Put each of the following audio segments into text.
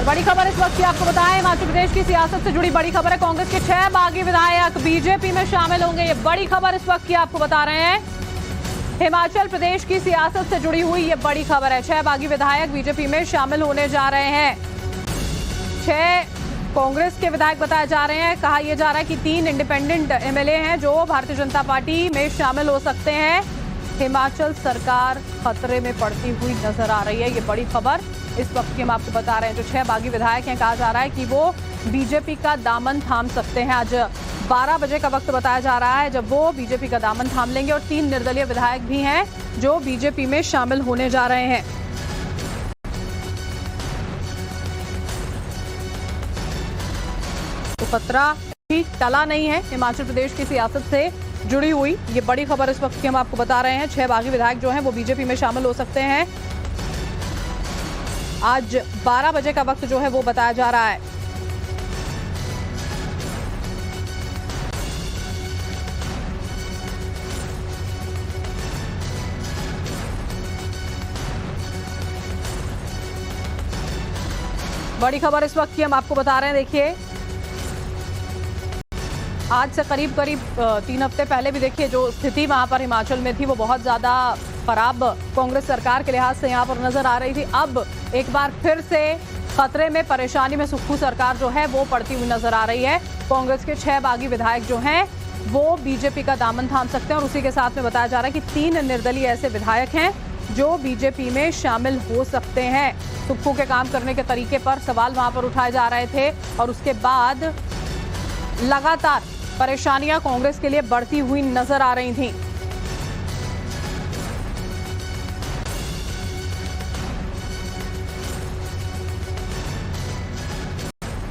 और बड़ी खबर इस वक्त की आपको बताएं, हिमाचल प्रदेश की सियासत से जुड़ी बड़ी खबर है। कांग्रेस के 6 बागी विधायक बीजेपी में शामिल होंगे। ये बड़ी खबर इस वक्त की आपको बता रहे हैं। हिमाचल प्रदेश की सियासत से जुड़ी हुई ये बड़ी खबर है। 6 बागी विधायक बीजेपी में शामिल होने जा रहे हैं। 6 कांग्रेस के विधायक बताए जा रहे हैं। कहा यह जा रहा है कि 3 इंडिपेंडेंट एमएलए हैं जो भारतीय जनता पार्टी में शामिल हो सकते हैं। हिमाचल सरकार खतरे में पड़ती हुई नजर आ रही है। ये बड़ी खबर इस वक्त की हम आपको बता रहे हैं। जो 6 बागी विधायक हैं, कहा जा रहा है कि वो बीजेपी का दामन थाम सकते हैं। आज 12 बजे का वक्त बताया जा रहा है जब वो बीजेपी का दामन थाम लेंगे। और 3 निर्दलीय विधायक भी हैं जो बीजेपी में शामिल होने जा रहे हैं। तो खतरा भी टला नहीं है। हिमाचल प्रदेश की सियासत से जुड़ी हुई ये बड़ी खबर इस वक्त की हम आपको बता रहे हैं। 6 बागी विधायक जो हैं वो बीजेपी में शामिल हो सकते हैं। आज 12 बजे का वक्त जो है वो बताया जा रहा है। बड़ी खबर इस वक्त की हम आपको बता रहे हैं। देखिए, आज से करीब 3 हफ्ते पहले भी देखिए जो स्थिति वहां पर हिमाचल में थी वो बहुत ज्यादा खराब कांग्रेस सरकार के लिहाज से यहां पर नजर आ रही थी। अब एक बार फिर से खतरे में, परेशानी में सुक्खू सरकार जो है वो पड़ती हुई नजर आ रही है। कांग्रेस के 6 बागी विधायक जो हैं वो बीजेपी का दामन थाम सकते हैं। और उसी के साथ में बताया जा रहा है कि 3 निर्दलीय ऐसे विधायक हैं जो बीजेपी में शामिल हो सकते हैं। सुक्खू के काम करने के तरीके पर सवाल वहां पर उठाए जा रहे थे और उसके बाद लगातार परेशानियां कांग्रेस के लिए बढ़ती हुई नजर आ रही थीं।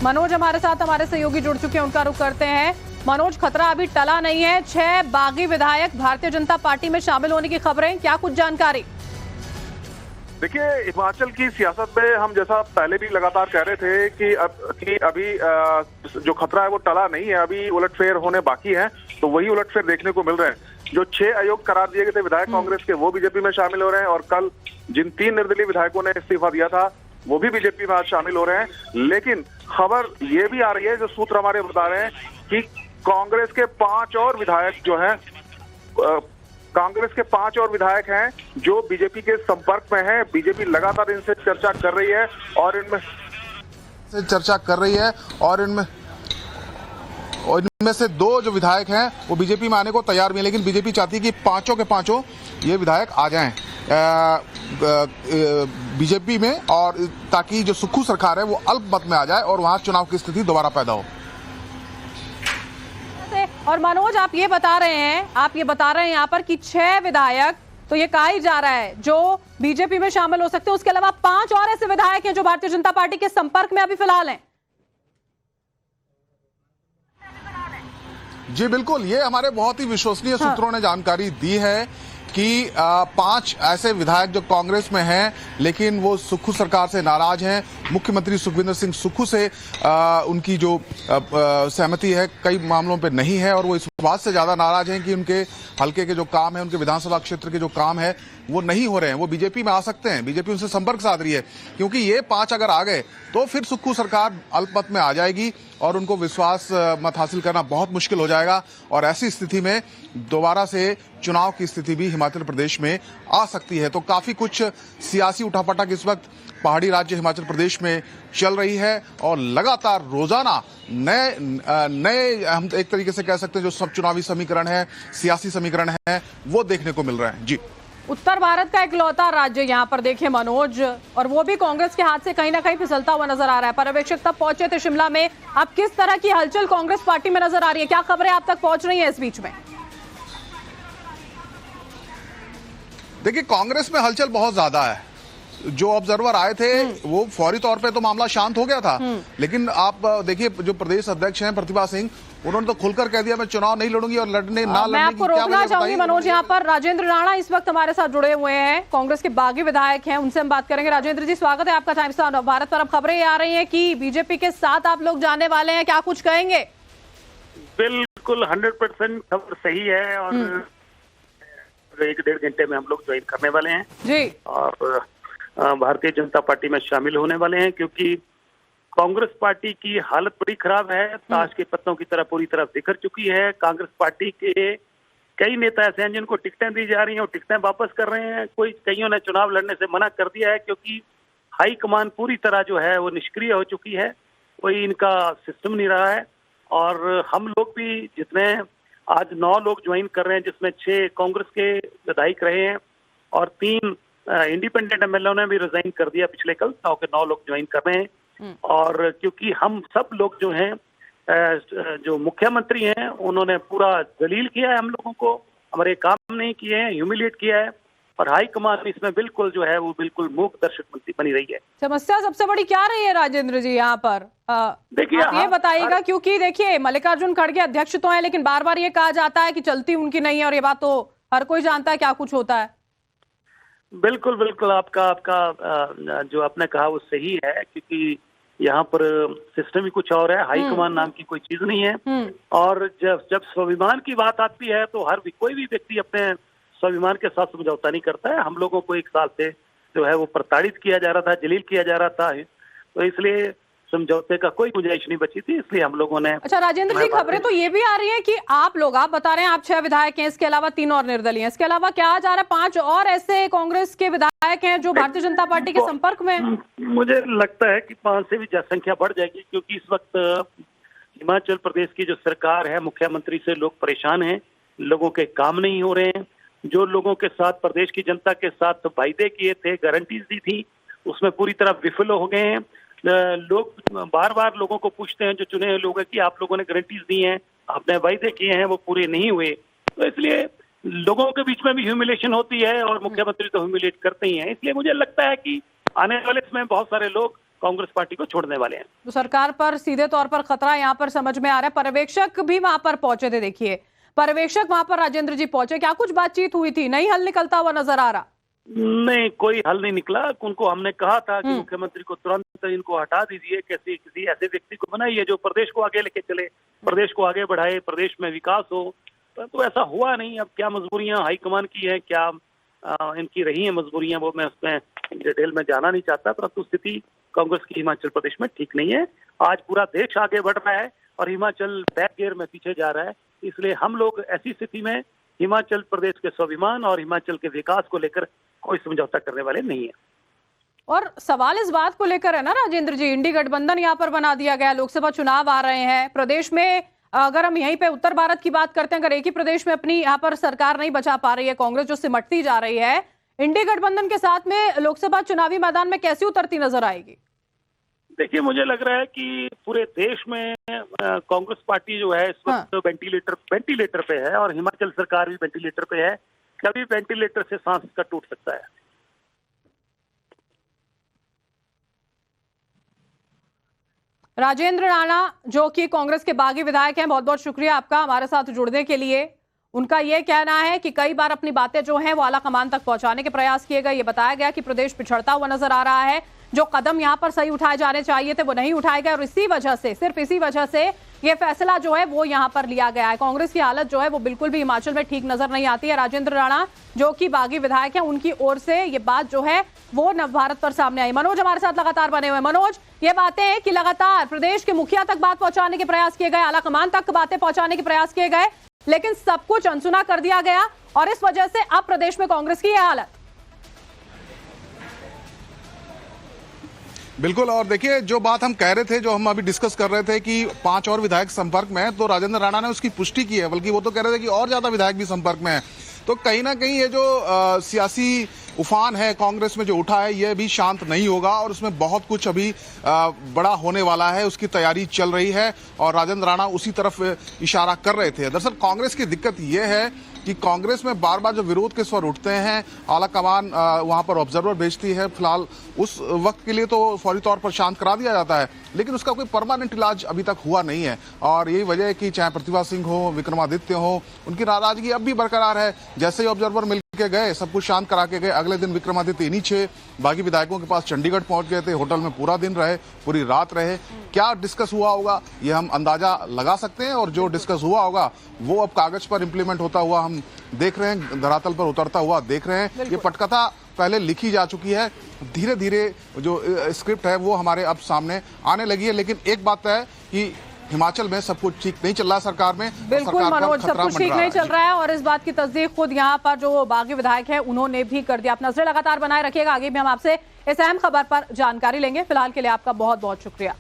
मनोज हमारे साथ, हमारे सहयोगी जुड़ चुके हैं, उनका रुख करते हैं। मनोज, खतरा अभी टला नहीं है। 6 बागी विधायक भारतीय जनता पार्टी में शामिल होने की खबरें, क्या कुछ जानकारी? देखिए, हिमाचल की सियासत में हम जैसा पहले भी लगातार कह रहे थे कि अभी जो खतरा है वो टला नहीं है। अभी उलटफेर होने बाकी है, तो वही उलटफेर देखने को मिल रहे हैं। जो 6 अयोग्य करार दिए गए थे विधायक कांग्रेस के, वो बीजेपी में शामिल हो रहे हैं। और कल जिन 3 निर्दलीय विधायकों ने इस्तीफा दिया था वो भी बीजेपी में आज शामिल हो रहे हैं। लेकिन खबर ये भी आ रही है, जो सूत्र हमारे बता रहे हैं कि कांग्रेस के 5 और विधायक जो हैं, कांग्रेस के 5 और विधायक हैं जो बीजेपी के संपर्क में हैं। बीजेपी लगातार इनसे चर्चा कर रही है और इनमें से 2 जो विधायक हैं वो बीजेपी में आने को तैयार भी हैं। लेकिन बीजेपी चाहती है कि 5 के 5 ये विधायक आ जाएं बीजेपी में, और ताकि जो सुक्खू सरकार है वो अल्पमत में आ जाए और वहां चुनाव की स्थिति दोबारा पैदा हो। और मनोज, आप ये बता रहे हैं यहाँ पर कि 6 विधायक तो ये कहा ही जा रहा है जो बीजेपी में शामिल हो सकते हैं। उसके अलावा 5 और ऐसे विधायक हैं जो भारतीय जनता पार्टी के संपर्क में अभी फिलहाल हैं। जी बिल्कुल, ये हमारे बहुत ही विश्वसनीय सूत्रों ने जानकारी दी है कि 5 ऐसे विधायक जो कांग्रेस में हैं लेकिन वो सुक्खू सरकार से नाराज हैं। मुख्यमंत्री सुखविंदर सिंह सुक्खू से उनकी जो सहमति है कई मामलों पे नहीं है, और वो इस बात से ज्यादा नाराज हैं कि उनके हल्के के जो काम है, उनके विधानसभा क्षेत्र के जो काम है वो नहीं हो रहे हैं। वो बीजेपी में आ सकते हैं, बीजेपी उनसे संपर्क साध रही है, क्योंकि ये 5 अगर आ गए तो फिर सुक्खू सरकार अल्पमत में आ जाएगी और उनको विश्वास मत हासिल करना बहुत मुश्किल हो जाएगा। और ऐसी स्थिति में दोबारा से चुनाव की स्थिति भी हिमाचल प्रदेश में आ सकती है। तो काफी कुछ सियासी उठापटक इस वक्त पहाड़ी राज्य हिमाचल प्रदेश में चल रही है और लगातार रोजाना नए हम एक तरीके से कह सकते हैं जो सब चुनावी समीकरण है, सियासी समीकरण है, वो देखने को मिल रहे हैं। जी, उत्तर भारत का इकलौता राज्य यहाँ पर देखिए मनोज, और वो भी कांग्रेस के हाथ से कहीं ना कहीं फिसलता हुआ नजर आ रहा है। पर्यवेक्षक तब पहुंचे थे शिमला में। अब किस तरह की हलचल कांग्रेस पार्टी में नजर आ रही है, क्या खबरें आप तक पहुंच रही है इस बीच में? देखिए, कांग्रेस में हलचल बहुत ज्यादा है। जो ऑब्जर्वर आए थे वो फौरी तौर पे तो मामला शांत हो गया था, लेकिन आप देखिए जो प्रदेश अध्यक्ष हैं प्रतिभा सिंह, उन्होंने तो खुलकर कह दिया मैं चुनाव नहीं लड़ूंगी और लड़ने ना लड़ने मैं आपको रोकना चाहूंगी मनोज। यहाँ पर राजेंद्र राणा इस वक्त हमारे साथ जुड़े हुए हैं, कांग्रेस के बागी विधायक हैं, उनसे हम बात करेंगे। राजेंद्र जी, स्वागत है आपका टाइम्स ऑफ भारत पर। अब खबरें आ रही है कि बीजेपी के साथ आप लोग जाने वाले हैं, क्या कुछ कहेंगे? बिल्कुल 100% खबर सही है और 1-1.5 घंटे में हम लोग ज्वाइन करने वाले हैं जी, और भारतीय जनता पार्टी में शामिल होने वाले हैं, क्योंकि कांग्रेस पार्टी की हालत बड़ी खराब है, ताश के पत्तों की तरह पूरी तरह बिखर चुकी है। कांग्रेस पार्टी के कई नेता ऐसे हैं जिनको टिकटें दी जा रही हैं और टिकटें वापस कर रहे हैं। कईयों ने चुनाव लड़ने से मना कर दिया है क्योंकि हाईकमान पूरी तरह जो है वो निष्क्रिय हो चुकी है, कोई इनका सिस्टम नहीं रहा है। और हम लोग भी जितने आज 9 लोग ज्वाइन कर रहे हैं, जिसमें 6 कांग्रेस के विधायक रहे हैं और 3 इंडिपेंडेंट एमएलए ने भी रिजाइन कर दिया पिछले कल। 9 लोग ज्वाइन कर रहे हैं और क्योंकि हम सब लोग जो हैं जो मुख्यमंत्री हैं उन्होंने पूरा जलील किया है, हम लोगों को हमारे काम नहीं किए हैं, ह्यूमिलिएट किया है और हाईकमान इसमें बिल्कुल जो है वो बिल्कुल मूक दर्शक बनी रही है। समस्या सबसे बड़ी क्या रही है राजेंद्र जी यहाँ पर? देखिए आप ये बताइएगा, क्योंकि देखिए मल्लिकार्जुन खड़गे अध्यक्ष तो है लेकिन बार बार ये कहा जाता है कि चलती उनकी नहीं है और ये बात तो हर कोई जानता है क्या कुछ होता है। बिल्कुल बिल्कुल आपका जो आपने कहा वो सही है, क्योंकि यहाँ पर सिस्टम ही कुछ और है, हाईकमान नाम की कोई चीज नहीं है। और जब स्वाभिमान की बात आती है तो कोई भी व्यक्ति अपने स्वाभिमान के साथ समझौता नहीं करता है। हम लोगों को 1 साल से जो है वो प्रताड़ित किया जा रहा था, जलील किया जा रहा था, तो इसलिए समझौते का कोई गुंजाइश नहीं बची थी, इसलिए हम लोगों ने। अच्छा राजेंद्र जी, खबरें तो ये भी आ रही है कि आप बता रहे हैं आप 6 विधायक हैं, इसके अलावा 3 और निर्दलीय हैं, इसके अलावा क्या आ जा रहा है 5 और ऐसे कांग्रेस के विधायक हैं जो भारतीय जनता पार्टी के संपर्क में हैं। मुझे लगता है कि 5 से भी जनसंख्या बढ़ जाएगी, क्योंकि इस वक्त हिमाचल प्रदेश की जो सरकार है, मुख्यमंत्री से लोग परेशान हैं, लोगों के काम नहीं हो रहे हैं। जो लोगों के साथ प्रदेश की जनता के साथ वायदे किए थे, गारंटीज दी थी, उसमें पूरी तरह विफल हो गए हैं। लोग बार बार लोगों को पूछते हैं, जो चुने हुए लोग हैं, कि आप लोगों ने गारंटीज दी हैं, आपने वायदे किए हैं, वो पूरे नहीं हुए। तो इसलिए लोगों के बीच में भी ह्यूमिलेशन होती है और मुख्यमंत्री तो ह्यूमिलेट करते ही हैं। इसलिए मुझे लगता है कि आने वाले समय बहुत सारे लोग कांग्रेस पार्टी को छोड़ने वाले हैं। तो सरकार पर सीधे तौर पर खतरा यहाँ पर समझ में आ रहा है। पर्यवेक्षक भी वहां पर पहुंचे थे, देखिए पर्यवेक्षक वहां पर राजेंद्र जी पहुंचे, क्या कुछ बातचीत हुई थी? नहीं हल निकलता हुआ नजर आ रहा? नहीं, कोई हल नहीं निकला। उनको हमने कहा था कि मुख्यमंत्री को तुरंत इनको हटा दीजिए, किसी ऐसे व्यक्ति को बनाइए जो प्रदेश को आगे लेके चले, प्रदेश को आगे बढ़ाए, प्रदेश में विकास हो। तो ऐसा हुआ नहीं। अब क्या मजबूरियां हाईकमान की है, क्या इनकी रही है मजबूरियां, वो मैं उसमें डिटेल में जाना नहीं चाहता, परंतु स्थिति कांग्रेस की हिमाचल प्रदेश में ठीक नहीं है। आज पूरा देश आगे बढ़ रहा है और हिमाचल बैक गियर में पीछे जा रहा है। इसलिए हम लोग ऐसी स्थिति में हिमाचल प्रदेश के स्वाभिमान और हिमाचल के विकास को लेकर कोई समझौता करने वाले नहीं है। और सवाल इस बात को लेकर है ना राजेंद्र जी, इंडी गठबंधन यहाँ पर बना दिया गया, लोकसभा चुनाव आ रहे हैं प्रदेश में। अगर हम यहीं पे उत्तर भारत की बात करते हैं, अगर एक ही प्रदेश में अपनी यहाँ पर सरकार नहीं बचा पा रही है कांग्रेस, जो सिमटती जा रही है, इंडी गठबंधन के साथ में लोकसभा चुनावी मैदान में कैसी उतरती नजर आएगी? देखिए, मुझे लग रहा है कि पूरे देश में कांग्रेस पार्टी जो है इस वक्त वेंटिलेटर पे है और हिमाचल सरकार भी वेंटिलेटर पे है। कभी वेंटिलेटर से सांस का टूट सकता है। राजेंद्र राणा जो कि कांग्रेस के बागी विधायक हैं, बहुत बहुत शुक्रिया आपका हमारे साथ जुड़ने के लिए। उनका यह कहना है कि कई बार अपनी बातें जो हैं वो आला कमान तक पहुंचाने के प्रयास किए गए। ये बताया गया कि प्रदेश पिछड़ता हुआ नजर आ रहा है, जो कदम यहां पर सही उठाए जाने चाहिए थे वो नहीं उठाए गए और इसी वजह से, सिर्फ इसी वजह से ये फैसला जो है वो यहां पर लिया गया है। कांग्रेस की हालत जो है वो बिल्कुल भी हिमाचल में ठीक नजर नहीं आती है। राजेंद्र राणा जो कि बागी विधायक हैं, उनकी ओर से ये बात जो है वो नवभारत पर सामने आई। मनोज हमारे साथ लगातार बने हुए। मनोज, ये बातें हैं कि लगातार प्रदेश के मुखिया तक बात पहुंचाने के प्रयास किए गए, आला कमान तक बातें पहुंचाने के प्रयास किए गए, लेकिन सब कुछ अनसुना कर दिया गया और इस वजह से अब प्रदेश में कांग्रेस की यह हालत। बिल्कुल। और देखिए, जो बात हम कह रहे थे, जो हम अभी डिस्कस कर रहे थे कि 5 और विधायक संपर्क में हैं, तो राजेंद्र राणा ने उसकी पुष्टि की है, बल्कि वो तो कह रहे थे कि और ज्यादा विधायक भी संपर्क में हैं। तो कहीं ना कहीं ये जो सियासी उफान है कांग्रेस में जो उठा है, ये भी शांत नहीं होगा और उसमें बहुत कुछ अभी बड़ा होने वाला है, उसकी तैयारी चल रही है और राजेंद्र राणा उसी तरफ इशारा कर रहे थे। दरअसल कांग्रेस की दिक्कत ये है कि कांग्रेस में बार बार जो विरोध के स्वर उठते हैं, आला कमान वहां पर ऑब्जर्वर भेजती है, फिलहाल उस वक्त के लिए तो फौरी तौर पर शांत करा दिया जाता है, लेकिन उसका कोई परमानेंट इलाज अभी तक हुआ नहीं है। और यही वजह है कि चाहे प्रतिभा सिंह हो, विक्रमादित्य हो, उनकी नाराजगी अब भी बरकरार है। जैसे ही ऑब्जर्वर मिल के गए, सब कुछ शांत करा के गए। अगले दिन विक्रमादित्य इन्हीं 6 बागी विधायकों के पास चंडीगढ़ पहुंच गए थे, होटल में पूरा दिन रहे, पूरी रात रहे। क्या डिस्कस हुआ होगा ये हम अंदाजा लगा सकते हैं, और जो डिस्कस हुआ होगा वो अब कागज पर इंप्लीमेंट होता हुआ हम देख रहे हैं, धरातल पर उतरता हुआ देख रहे हैं। ये पटकथा पहले लिखी जा चुकी है, धीरे धीरे जो स्क्रिप्ट है वो हमारे अब सामने आने लगी है। लेकिन एक बात है कि हिमाचल में सब कुछ ठीक नहीं चल रहा सरकार में। बिल्कुल मनोज, सब कुछ ठीक नहीं चल रहा है, और इस बात की तस्दीक खुद यहाँ पर जो बागी विधायक है उन्होंने भी कर दिया। आप नजरें लगातार बनाए रखिएगा, आगे भी हम आपसे इस अहम खबर पर जानकारी लेंगे। फिलहाल के लिए आपका बहुत बहुत शुक्रिया।